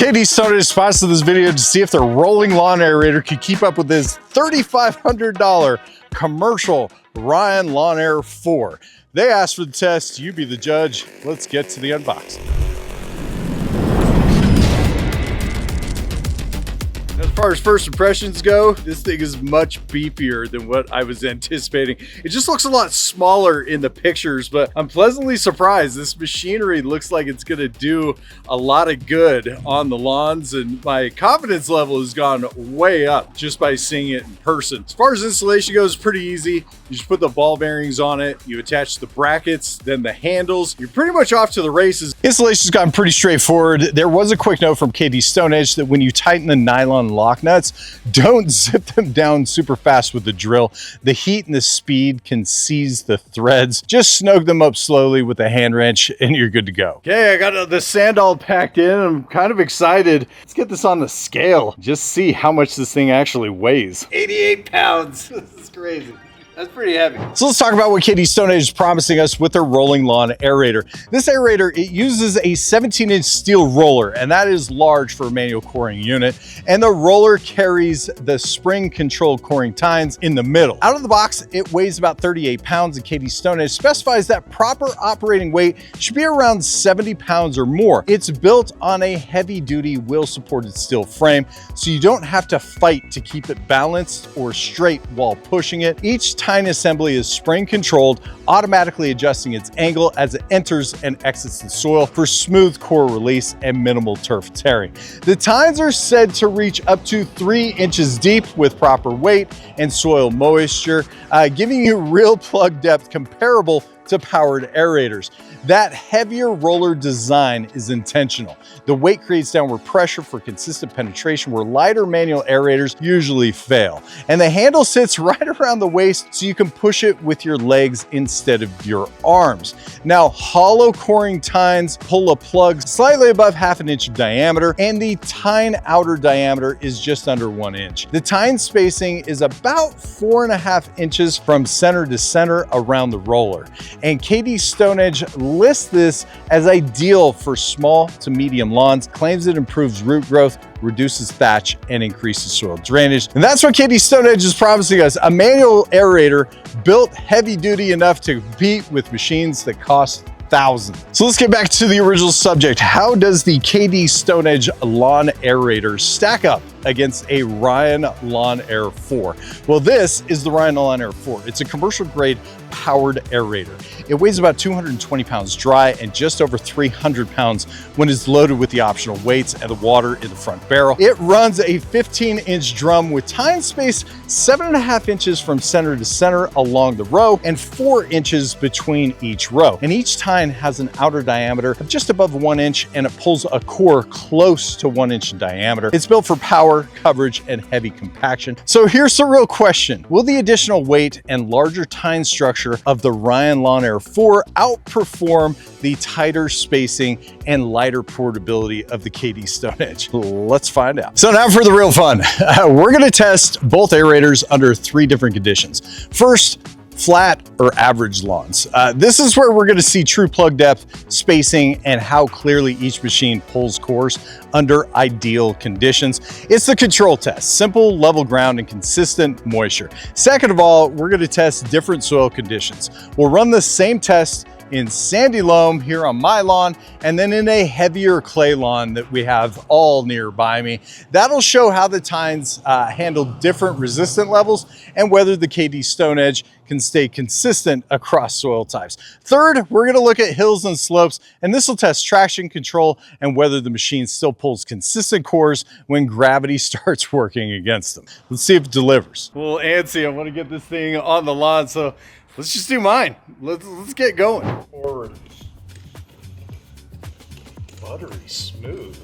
K.D Stonedge sponsored this video to see if their rolling lawn aerator could keep up with his $3,500 commercial Ryan Lawnaire IV. They asked for the test, you be the judge. Let's get to the unboxing. As far as first impressions go, this thing is much beefier than what I was anticipating. It just looks a lot smaller in the pictures, but I'm pleasantly surprised. This machinery looks like it's gonna do a lot of good on the lawns, and my confidence level has gone way up just by seeing it in person. As far as installation goes, pretty easy. You just put the ball bearings on it, you attach the brackets, then the handles. You're pretty much off to the races. Installation's gotten pretty straightforward. There was a quick note from K.D Stonedge that when you tighten the nylon lock nuts, don't zip them down super fast with the drill. The heat and the speed can seize the threads. Just snug them up slowly with a hand wrench and you're good to go. Okay, I got the sand all packed in. I'm kind of excited. Let's get this on the scale. Just see how much this thing actually weighs. 88 pounds. This is crazy. That's pretty heavy. So let's talk about what K.D Stonedge is promising us with their rolling lawn aerator. This aerator, it uses a 17-inch steel roller, and that is large for a manual coring unit. And the roller carries the spring-controlled coring tines in the middle. Out of the box, it weighs about 38 pounds, and K.D Stonedge specifies that proper operating weight should be around 70 pounds or more. It's built on a heavy-duty wheel-supported steel frame, so you don't have to fight to keep it balanced or straight while pushing it. Each tine assembly is spring controlled, automatically adjusting its angle as it enters and exits the soil for smooth core release and minimal turf tearing. The tines are said to reach up to 3 inches deep with proper weight and soil moisture, giving you real plug depth comparable to powered aerators. That heavier roller design is intentional. The weight creates downward pressure for consistent penetration where lighter manual aerators usually fail. And the handle sits right around the waist so you can push it with your legs instead of your arms. Now, hollow coring tines pull a plug slightly above ½ an inch of diameter, and the tine outer diameter is just under 1 inch. The tine spacing is about 4.5 inches from center to center around the roller. And K.D Stonedge lists this as ideal for small to medium lawns, claims it improves root growth, reduces thatch, and increases soil drainage. And that's what K.D Stonedge is promising us, a manual aerator built heavy duty enough to compete with machines that cost thousands. So let's get back to the original subject. How does the K.D Stonedge lawn aerator stack up against a Ryan Lawnaire IV? Well, this is the Ryan Lawnaire IV. It's a commercial grade powered aerator. It weighs about 220 pounds dry and just over 300 pounds when it's loaded with the optional weights and the water in the front barrel. It runs a 15-inch drum with tine space 7.5 inches from center to center along the row and 4 inches between each row. And each tine has an outer diameter of just above 1 inch, and it pulls a core close to 1 inch in diameter. It's built for power, coverage, and heavy compaction. So here's the real question. Will the additional weight and larger tine structure of the Ryan Lawnaire IV outperform the tighter spacing and lighter portability of the K.D Stonedge? Let's find out. So now for the real fun. We're gonna test both aerators under 3 different conditions. First, flat or average lawns. This is where we're going to see true plug depth, spacing, and how clearly each machine pulls cores under ideal conditions. It's the control test, simple, level ground, and consistent moisture. Second of all, we're going to test different soil conditions. We'll run the same test in sandy loam here on my lawn, and then in a heavier clay lawn that we have all nearby me. That'll show how the tines handle different resistant levels and whether the K.D Stonedge can stay consistent across soil types. Third, we're gonna look at hills and slopes, and this will test traction control and whether the machine still pulls consistent cores when gravity starts working against them. Let's see if it delivers. Well, antsy, I wanna get this thing on the lawn, so let's just do mine. Let's get going. Forward. Buttery smooth.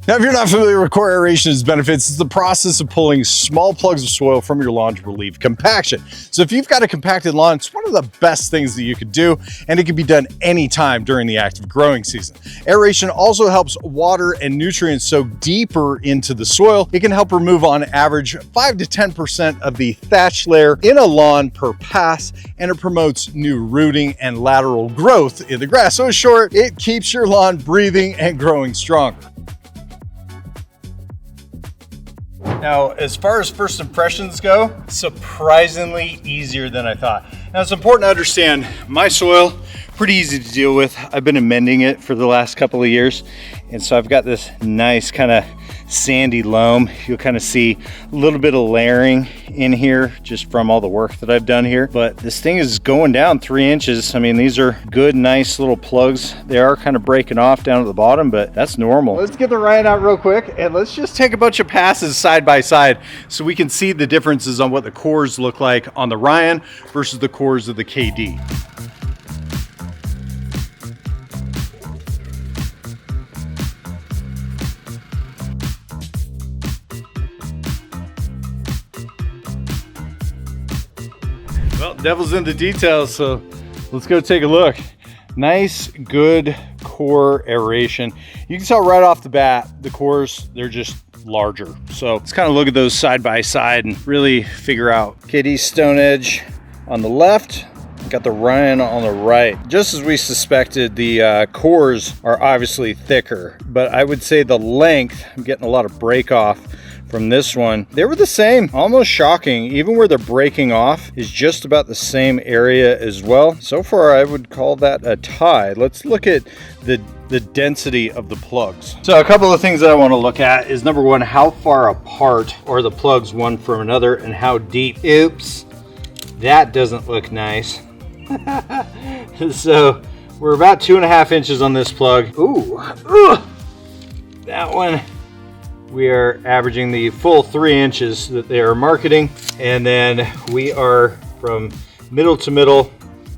Now, if you're not familiar with core aeration's benefits, it's the process of pulling small plugs of soil from your lawn to relieve compaction. So if you've got a compacted lawn, it's one of the best things that you could do, and it can be done anytime during the active growing season. Aeration also helps water and nutrients soak deeper into the soil. It can help remove on average 5 to 10% of the thatch layer in a lawn per pass, and it promotes new rooting and lateral growth in the grass. So in short, it keeps your lawn breathing and growing stronger. Now, as far as first impressions go, surprisingly easier than I thought. Now, it's important to understand my soil, pretty easy to deal with. I've been amending it for the last couple of years. And so I've got this nice kind of sandy loam. You'll kind of see a little bit of layering in here just from all the work that I've done here. But this thing is going down 3 inches. I mean, these are good, nice little plugs. They are kind of breaking off down at the bottom, but that's normal. Let's get the Ryan out real quick and let's just take a bunch of passes side by side so we can see the differences on what the cores look like on the Ryan versus the cores of the KD. Well, devil's in the details, so let's go take a look. Nice, good core aeration. You can tell right off the bat, the cores, they're just larger. So let's kind of look at those side by side and really figure out. K.D Stonedge on the left, got the Ryan on the right. Just as we suspected, the cores are obviously thicker, but I would say the length, I'm getting a lot of break off from this one. They were the same, almost shocking. Even where they're breaking off is just about the same area as well. So far, I would call that a tie. Let's look at the density of the plugs. So a couple of things that I want to look at is number one, how far apart are the plugs one from another and how deep? Oops, that doesn't look nice. So we're about 2.5 inches on this plug. Ooh, that one. We are averaging the full 3 inches that they are marketing. And then we are from middle to middle,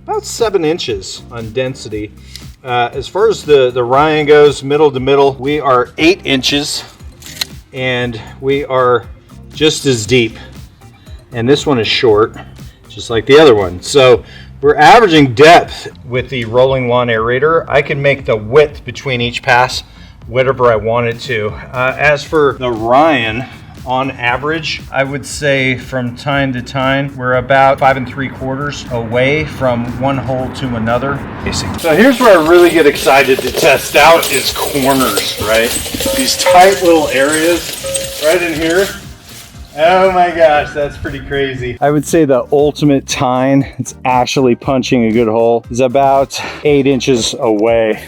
about 7 inches on density. As far as the Ryan goes, middle to middle, we are 8 inches and we are just as deep. And this one is short, just like the other one. So we're averaging depth with the Rolling Lawn Aerator. I can make the width between each pass whatever I wanted to. As for the Ryan, on average, I would say from time to time, we're about 5 3/4 away from one hole to another. So here's where I really get excited to test out is corners, right? These tight little areas right in here. Oh my gosh, that's pretty crazy. I would say the ultimate tine, it's actually punching a good hole, is about 8 inches away.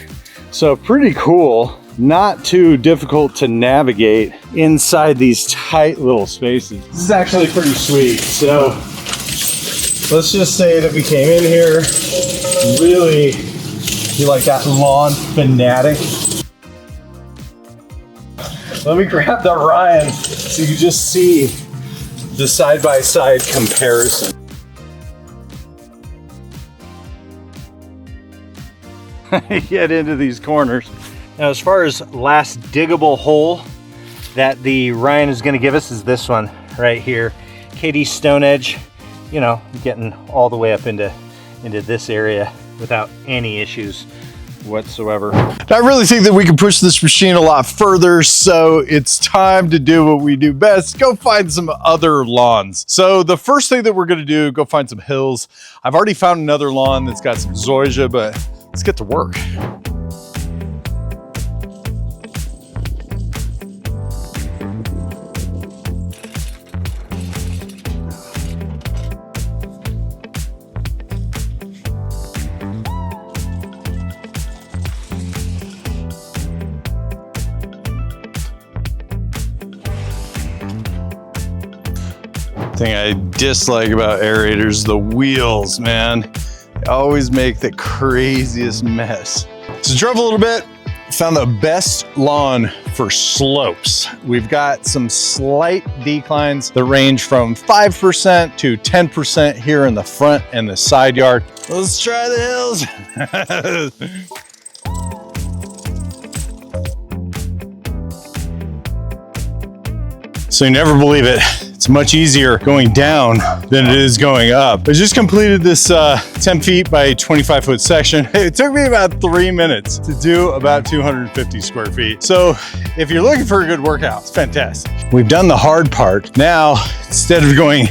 So pretty cool. Not too difficult to navigate inside these tight little spaces. This is actually pretty sweet. So let's just say that we came in here, really be like that lawn fanatic. Let me grab the Ryan so you just see the side-by-side comparison. Get into these corners. Now, as far as last diggable hole that the Ryan is going to give us is this one right here. K.D Stonedge, you know, getting all the way up into this area without any issues whatsoever. I really think that we can push this machine a lot further, so it's time to do what we do best, go find some other lawns. So the first thing that we're going to do, go find some hills. I've already found another lawn that's got some zoysia, but let's get to work. Thing I dislike about aerators, the wheels, man. They always make the craziest mess. So drove a little bit, found the best lawn for slopes. We've got some slight declines that range from 5% to 10% here in the front and the side yard. Let's try the hills. So you never believe it. It's much easier going down than it is going up. I just completed this 10 feet by 25 foot section. It took me about 3 minutes to do about 250 square feet. So if you're looking for a good workout, it's fantastic. We've done the hard part. Now, instead of going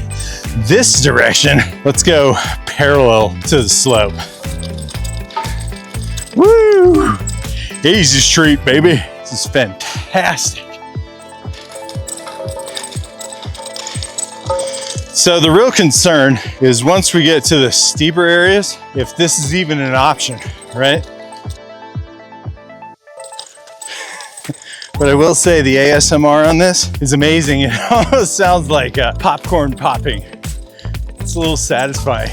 this direction, let's go parallel to the slope. Woo! Easy street, baby. This is fantastic. So the real concern is once we get to the steeper areas, if this is even an option, right? But I will say the ASMR on this is amazing. It almost sounds like popcorn popping. It's a little satisfying.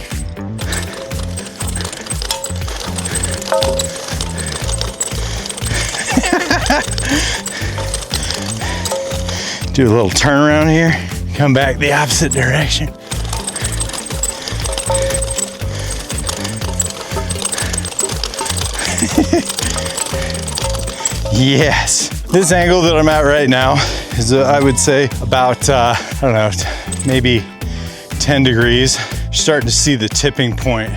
Do a little turnaround here. Come back the opposite direction. Yes. This angle that I'm at right now is, I would say, about, I don't know, maybe 10 degrees. You're starting to see the tipping point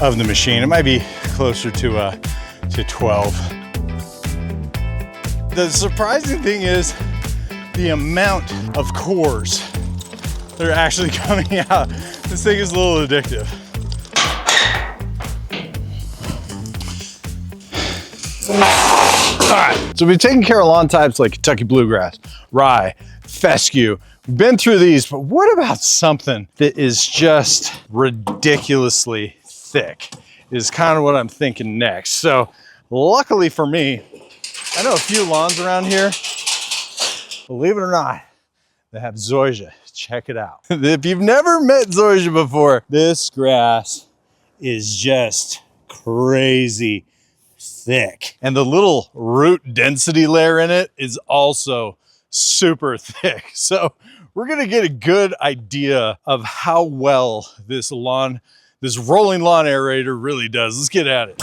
of the machine. It might be closer to 12. The surprising thing is the amount of cores that are actually coming out. This thing is a little addictive. All right, so we've taken care of lawn types like Kentucky bluegrass, rye, fescue. We've been through these, but what about something that is just ridiculously thick is kind of what I'm thinking next. So luckily for me, I know a few lawns around here. Believe it or not, they have zoysia. Check it out. If you've never met zoysia before, this grass is just crazy thick. And the little root density layer in it is also super thick. So we're gonna get a good idea of how well this rolling lawn aerator really does. Let's get at it.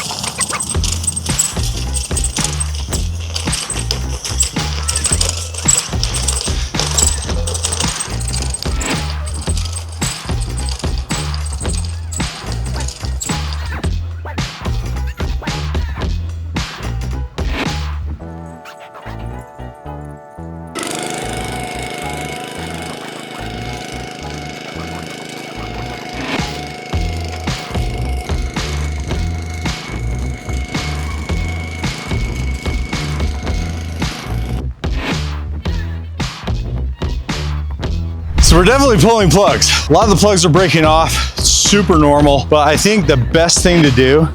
So we're definitely pulling plugs. A lot of the plugs are breaking off, super normal, but I think the best thing to do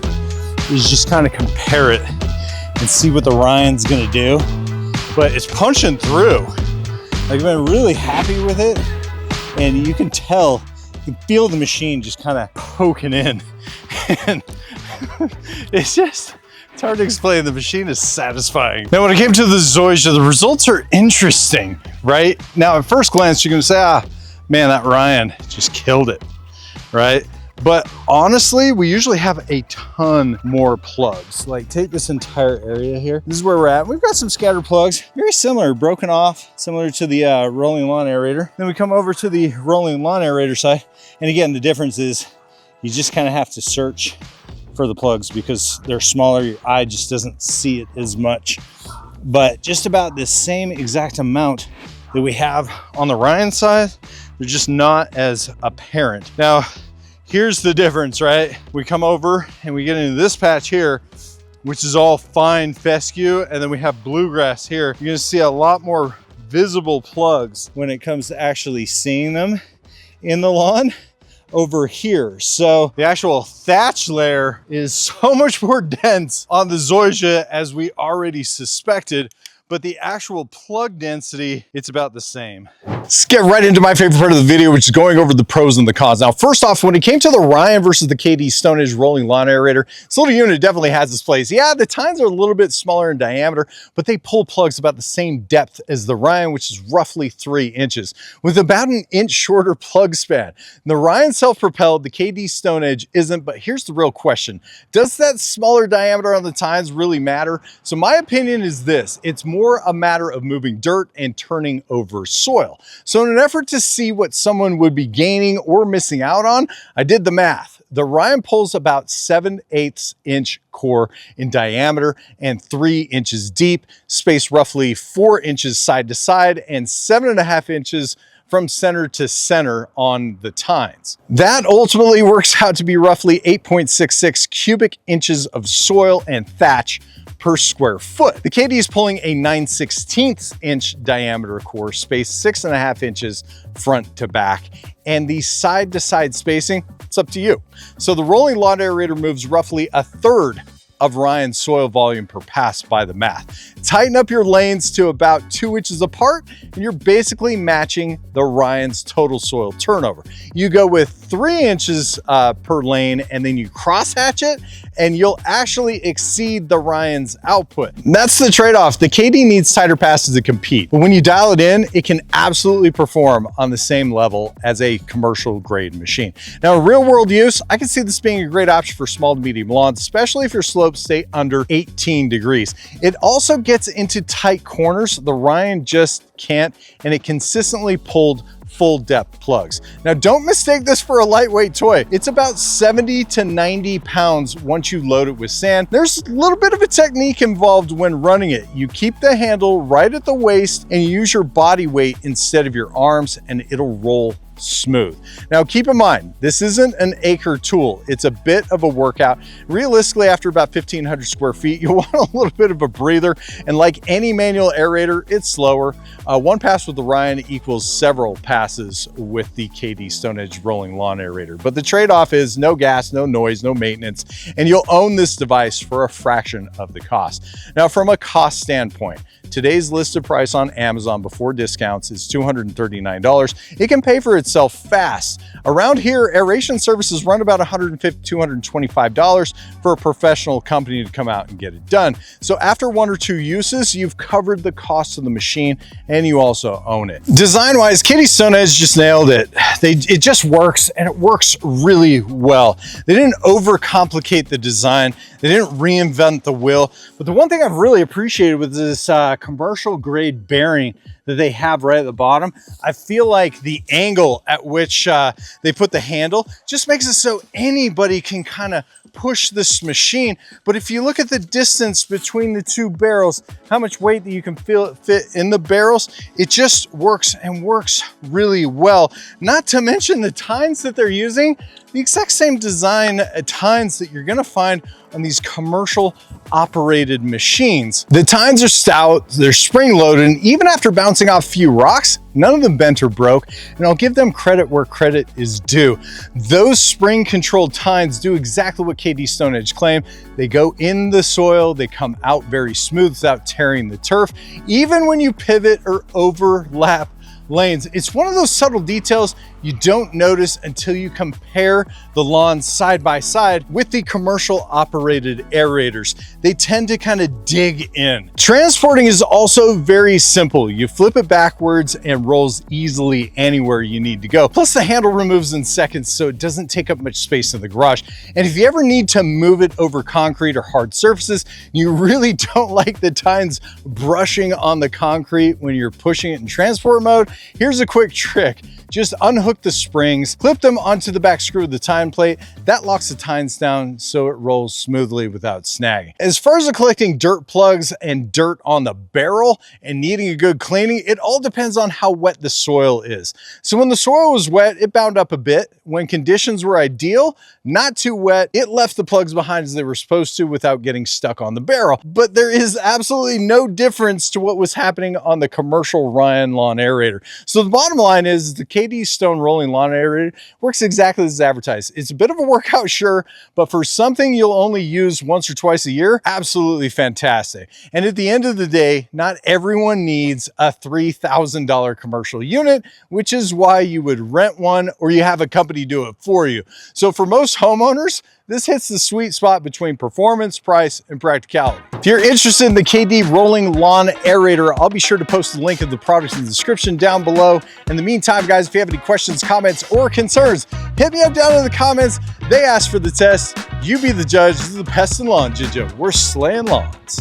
is just kind of compare it and see what the Ryan's gonna do. But it's punching through. Like, I've been really happy with it, and you can tell, you can feel the machine just kind of poking in. And it's hard to explain. The machine is satisfying. Now, when it came to the zoysia, the results are interesting, right? Now, at first glance, you're gonna say, man, that Ryan just killed it, right? But honestly, we usually have a ton more plugs. Like, take this entire area here. This is where we're at. We've got some scatter plugs, very similar, broken off, similar to the rolling lawn aerator. Then we come over to the rolling lawn aerator side. And again, the difference is you just kind of have to search for the plugs because they're smaller. Your eye just doesn't see it as much. But just about the same exact amount that we have on the Ryan side, they're just not as apparent. Now, here's the difference, right? We come over and we get into this patch here, which is all fine fescue, and then we have bluegrass here. You're gonna see a lot more visible plugs when it comes to actually seeing them in the lawn over here. So the actual thatch layer is so much more dense on the zoysia as we already suspected, but the actual plug density, it's about the same. Let's get right into my favorite part of the video, which is going over the pros and the cons. Now, first off, when it came to the Ryan versus the K.D Stonedge Rolling Lawn Aerator, this little unit definitely has its place. Yeah, the tines are a little bit smaller in diameter, but they pull plugs about the same depth as the Ryan, which is roughly 3 inches, with about an inch shorter plug span. The Ryan self-propelled, the K.D Stonedge isn't, but here's the real question. Does that smaller diameter on the tines really matter? So my opinion is this: it's more a matter of moving dirt and turning over soil. So in an effort to see what someone would be gaining or missing out on, I did the math. The Ryan pulls about 7/8 inch core in diameter and 3 inches deep, spaced roughly 4 inches side to side and 7.5 inches from center to center on the tines. That ultimately works out to be roughly 8.66 cubic inches of soil and thatch per square foot. The KD is pulling a 9/16 inch diameter core, spaced 6.5 inches front to back, and the side to side spacing, it's up to you. So the rolling lawn aerator moves roughly a third of Ryan's soil volume per pass by the math. Tighten up your lanes to about 2 inches apart, and you're basically matching the Ryan's total soil turnover. You go with 3 inches per lane, and then you crosshatch it, and you'll actually exceed the Ryan's output. And that's the trade-off. The KD needs tighter passes to compete, but when you dial it in, it can absolutely perform on the same level as a commercial grade machine. Now, in real world use, I can see this being a great option for small to medium lawns, especially if your slopes stay under 18 degrees. It also gets into tight corners the Ryan just can't, and it consistently pulled full depth plugs. Now, don't mistake this for a lightweight toy. It's about 70 to 90 pounds once you load it with sand. There's a little bit of a technique involved when running it. You keep the handle right at the waist and you use your body weight instead of your arms, and it'll roll smooth. Now, keep in mind, this isn't an acre tool. It's a bit of a workout. Realistically, after about 1,500 square feet, you'll want a little bit of a breather. And like any manual aerator, it's slower. One pass with the Ryan equals several passes with the K.D Stonedge Rolling Lawn Aerator. But the trade-off is no gas, no noise, no maintenance, and you'll own this device for a fraction of the cost. Now, from a cost standpoint, today's listed price on Amazon before discounts is $239. It can pay for itself fast. Around here, aeration services run about $150 to $225 for a professional company to come out and get it done. So after 1 or 2 uses, you've covered the cost of the machine and you also own it. Design-wise, K.D Stonedge just nailed it. It just works, and it works really well. They didn't overcomplicate the design. They didn't reinvent the wheel. But the one thing I've really appreciated with this commercial grade bearing that they have right at the bottom, I feel like the angle at which they put the handle just makes it so anybody can kind of push this machine. But if you look at the distance between the 2 barrels, how much weight that you can feel it fit in the barrels, it just works, and works really well. Not to mention the tines that they're using, the exact same design tines that you're gonna find on these commercial operated machines. The tines are stout, they're spring loaded, and even after bouncing off a few rocks, none of them bent or broke, and I'll give them credit where credit is due. Those spring controlled tines do exactly what K.D Stonedge claimed. They go in the soil, they come out very smooth without tearing the turf, even when you pivot or overlap lanes. It's one of those subtle details you don't notice until you compare the lawns side by side with the commercial operated aerators. They tend to kind of dig in. Transporting is also very simple. You flip it backwards and rolls easily anywhere you need to go. Plus the handle removes in seconds, so it doesn't take up much space in the garage. And if you ever need to move it over concrete or hard surfaces, you really don't like the tines brushing on the concrete when you're pushing it in transport mode, here's a quick trick. Just unhook the springs, clip them onto the back screw of the tine plate. That locks the tines down so it rolls smoothly without snagging. As far as collecting dirt plugs and dirt on the barrel and needing a good cleaning, it all depends on how wet the soil is. So when the soil was wet, it bound up a bit. When conditions were ideal, not too wet, it left the plugs behind as they were supposed to without getting stuck on the barrel. But there is absolutely no difference to what was happening on the commercial Ryan Lawn Aerator. So the bottom line is the K.D Stone showdown rolling lawn aerator works exactly as advertised. It's a bit of a workout, sure, but for something you'll only use once or twice a year, absolutely fantastic. And at the end of the day, not everyone needs a $3,000 commercial unit, which is why you would rent one or you have a company do it for you. So for most homeowners, this hits the sweet spot between performance, price, and practicality. If you're interested in the K.D Rolling Lawn Aerator, I'll be sure to post the link of the product in the description down below. In the meantime, guys, if you have any questions, comments, or concerns, hit me up down in the comments. They asked for the test. You be the judge. This is the Pest and Lawn Ginja. We're slaying lawns.